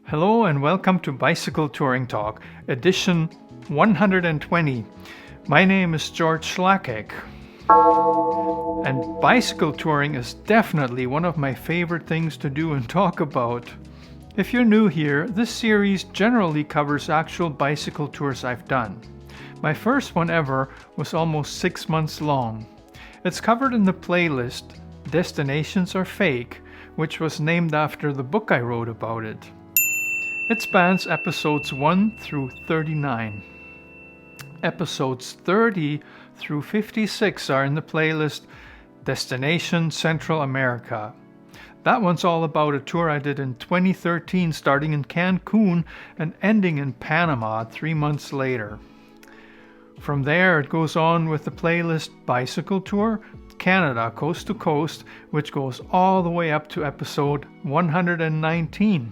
Hello and welcome to Bicycle Touring Talk, edition 120. My name is George Schlacek, and bicycle touring is definitely one of my favorite things to do and talk about. If you're new here, this series generally covers actual bicycle tours I've done. My first one ever was almost 6 months long. It's covered in the playlist Destinations Are Fake, which was named after the book I wrote about it. It spans episodes 1 through 39. Episodes 30 through 56 are in the playlist Destination Central America. That one's all about a tour I did in 2013, starting in Cancun and ending in Panama 3 months later. From there, it goes on with the playlist Bicycle Tour, Canada Coast to Coast, which goes all the way up to episode 119.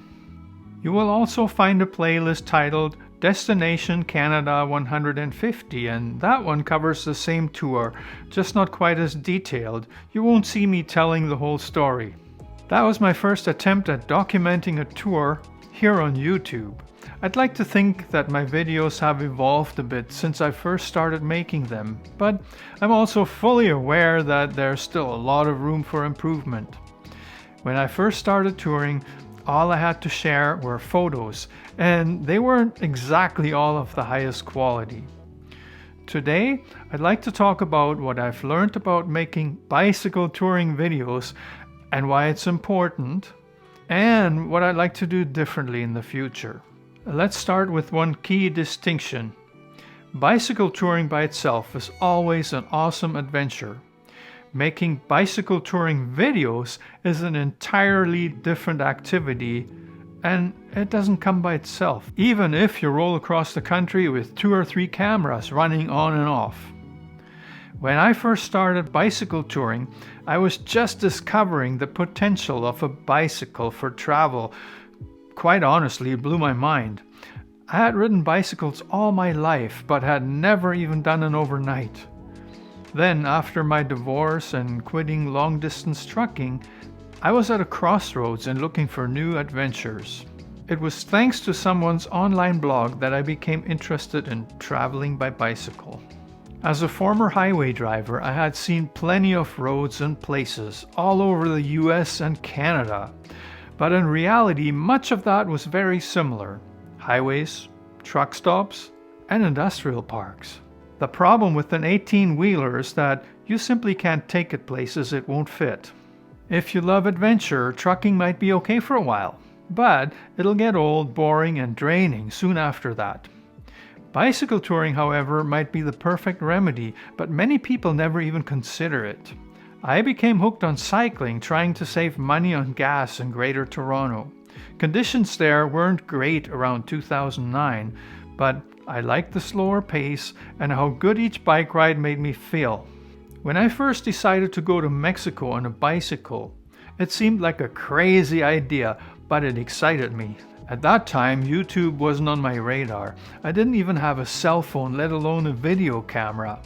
You will also find a playlist titled Destination Canada 150, and that one covers the same tour, just not quite as detailed. You won't see me telling the whole story. That was my first attempt at documenting a tour here on YouTube. I'd like to think that my videos have evolved a bit since I first started making them, but I'm also fully aware that there's still a lot of room for improvement. When I first started touring, all I had to share were photos, and they weren't exactly all of the highest quality. Today, I'd like to talk about what I've learned about making bicycle touring videos and why it's important, and what I'd like to do differently in the future. Let's start with one key distinction. Bicycle touring by itself is always an awesome adventure. Making bicycle touring videos is an entirely different activity, and it doesn't come by itself, even if you roll across the country with 2 or 3 cameras running on and off. When I first started bicycle touring, I was just discovering the potential of a bicycle for travel. Quite honestly, it blew my mind. I had ridden bicycles all my life, but had never even done an overnight. Then, after my divorce and quitting long-distance trucking, I was at a crossroads and looking for new adventures. It was thanks to someone's online blog that I became interested in traveling by bicycle. As a former highway driver, I had seen plenty of roads and places all over the US and Canada. But in reality, much of that was very similar. Highways, truck stops, and industrial parks. The problem with an 18-wheeler is that you simply can't take it places it won't fit. If you love adventure, trucking might be okay for a while, but it'll get old, boring, and draining soon after that. Bicycle touring, however, might be the perfect remedy, but many people never even consider it. I became hooked on cycling, trying to save money on gas in Greater Toronto. Conditions there weren't great around 2009, but I liked the slower pace and how good each bike ride made me feel. When I first decided to go to Mexico on a bicycle, it seemed like a crazy idea, but it excited me. At that time, YouTube wasn't on my radar. I didn't even have a cell phone, let alone a video camera.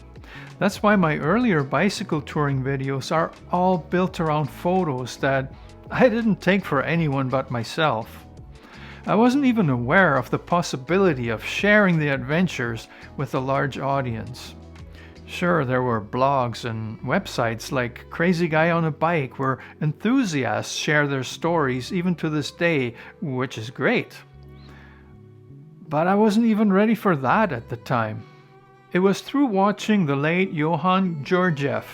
That's why my earlier bicycle touring videos are all built around photos that I didn't take for anyone but myself. I wasn't even aware of the possibility of sharing the adventures with a large audience. Sure, there were blogs and websites like Crazy Guy on a Bike where enthusiasts share their stories even to this day, which is great. But I wasn't even ready for that at the time. It was through watching the late Iohan Gueorguiev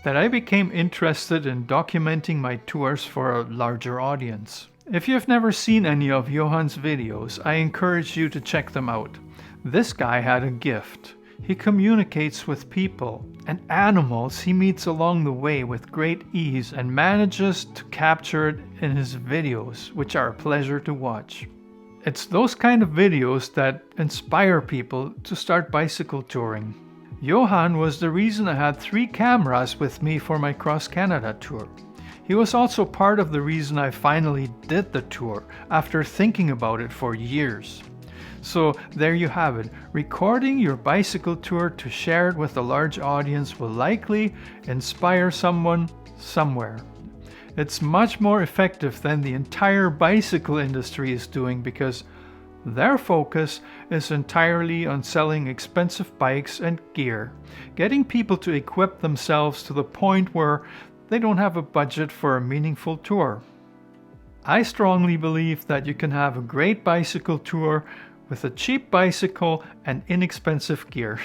that I became interested in documenting my tours for a larger audience. If you've never seen any of Iohan's videos, I encourage you to check them out. This guy had a gift. He communicates with people and animals he meets along the way with great ease and manages to capture it in his videos, which are a pleasure to watch. It's those kind of videos that inspire people to start bicycle touring. Iohan was the reason I had 3 cameras with me for my cross-Canada tour. He was also part of the reason I finally did the tour after thinking about it for years. So there you have it. Recording your bicycle tour to share it with a large audience will likely inspire someone somewhere. It's much more effective than the entire bicycle industry is doing because their focus is entirely on selling expensive bikes and gear, getting people to equip themselves to the point where they don't have a budget for a meaningful tour. I strongly believe that you can have a great bicycle tour with a cheap bicycle and inexpensive gear.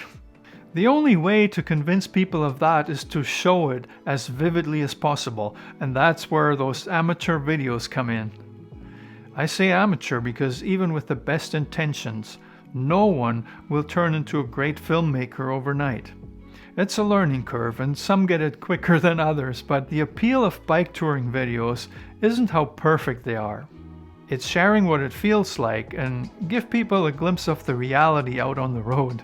The only way to convince people of that is to show it as vividly as possible, and that's where those amateur videos come in. I say amateur because even with the best intentions, no one will turn into a great filmmaker overnight. It's a learning curve and some get it quicker than others, but the appeal of bike touring videos isn't how perfect they are. It's sharing what it feels like and give people a glimpse of the reality out on the road.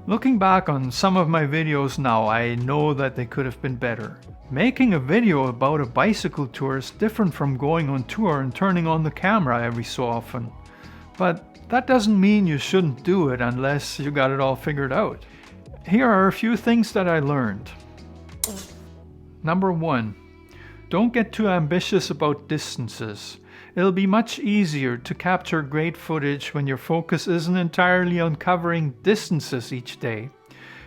Looking back on some of my videos now, I know that they could have been better. Making a video about a bicycle tour is different from going on tour and turning on the camera every so often. But that doesn't mean you shouldn't do it unless you got it all figured out. Here are a few things that I learned. Number 1. Don't get too ambitious about distances. It'll be much easier to capture great footage when your focus isn't entirely on covering distances each day.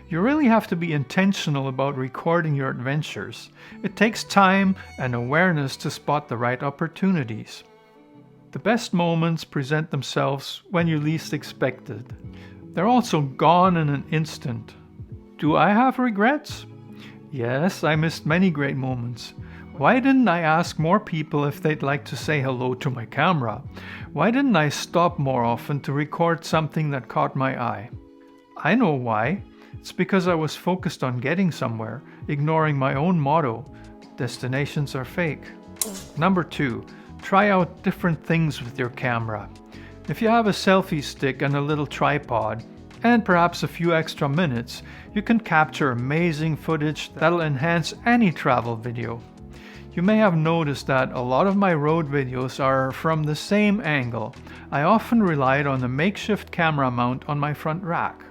You really have to be intentional about recording your adventures. It takes time and awareness to spot the right opportunities. The best moments present themselves when you least expect it. They're also gone in an instant. Do I have regrets? Yes, I missed many great moments. Why didn't I ask more people if they'd like to say hello to my camera? Why didn't I stop more often to record something that caught my eye? I know why. It's because I was focused on getting somewhere, ignoring my own motto, destinations are fake. Number 2, try out different things with your camera. If you have a selfie stick and a little tripod, and perhaps a few extra minutes, you can capture amazing footage that'll enhance any travel video. You may have noticed that a lot of my road videos are from the same angle. I often relied on a makeshift camera mount on my front rack.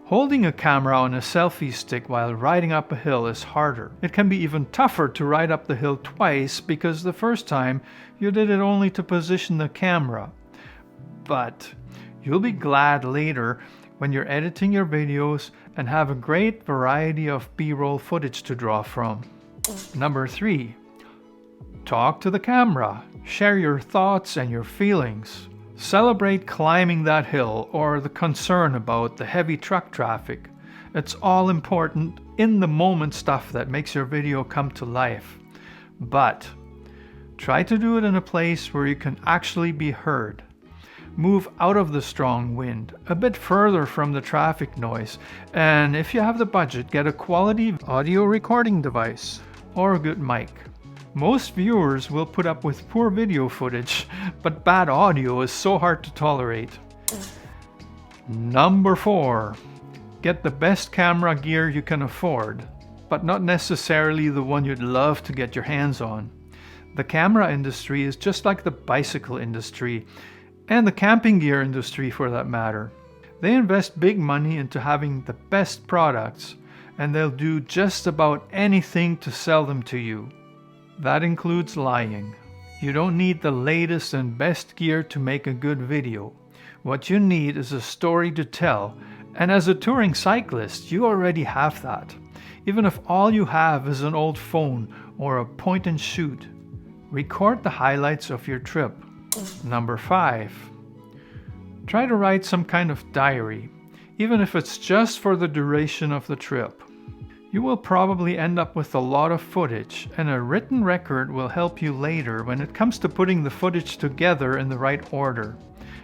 Holding a camera on a selfie stick while riding up a hill is harder. It can be even tougher to ride up the hill twice because the first time you did it only to position the camera. But you'll be glad later when you're editing your videos and have a great variety of B-roll footage to draw from. Number 3, talk to the camera. Share your thoughts and your feelings. Celebrate climbing that hill or the concern about the heavy truck traffic. It's all important in the moment stuff that makes your video come to life. But try to do it in a place where you can actually be heard. Move out of the strong wind, a bit further from the traffic noise, and if you have the budget, get a quality audio recording device or a good mic. Most viewers will put up with poor video footage, but bad audio is so hard to tolerate. Number 4, get the best camera gear you can afford, but not necessarily the one you'd love to get your hands on. The camera industry is just like the bicycle industry, and the camping gear industry for that matter. They invest big money into having the best products, and they'll do just about anything to sell them to you. That includes lying. You don't need the latest and best gear to make a good video. What you need is a story to tell, and as a touring cyclist, you already have that. Even if all you have is an old phone or a point and shoot, record the highlights of your trip. Number 5, try to write some kind of diary, even if it's just for the duration of the trip. You will probably end up with a lot of footage, and a written record will help you later when it comes to putting the footage together in the right order.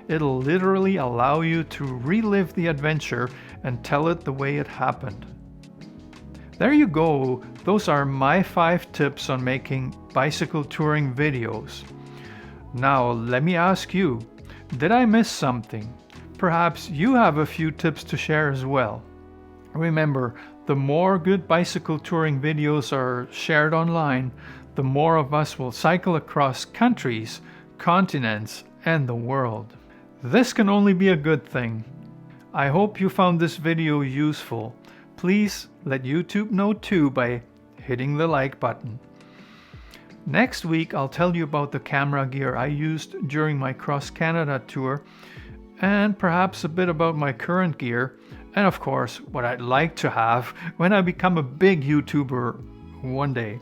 It'll literally allow you to relive the adventure and tell it the way it happened. There you go, those are my 5 tips on making bicycle touring videos. Now, let me ask you, did I miss something? Perhaps you have a few tips to share as well. Remember, the more good bicycle touring videos are shared online, the more of us will cycle across countries, continents, and the world. This can only be a good thing. I hope you found this video useful. Please let YouTube know too by hitting the like button. Next week, I'll tell you about the camera gear I used during my cross-Canada tour, and perhaps a bit about my current gear, and of course, what I'd like to have when I become a big YouTuber one day.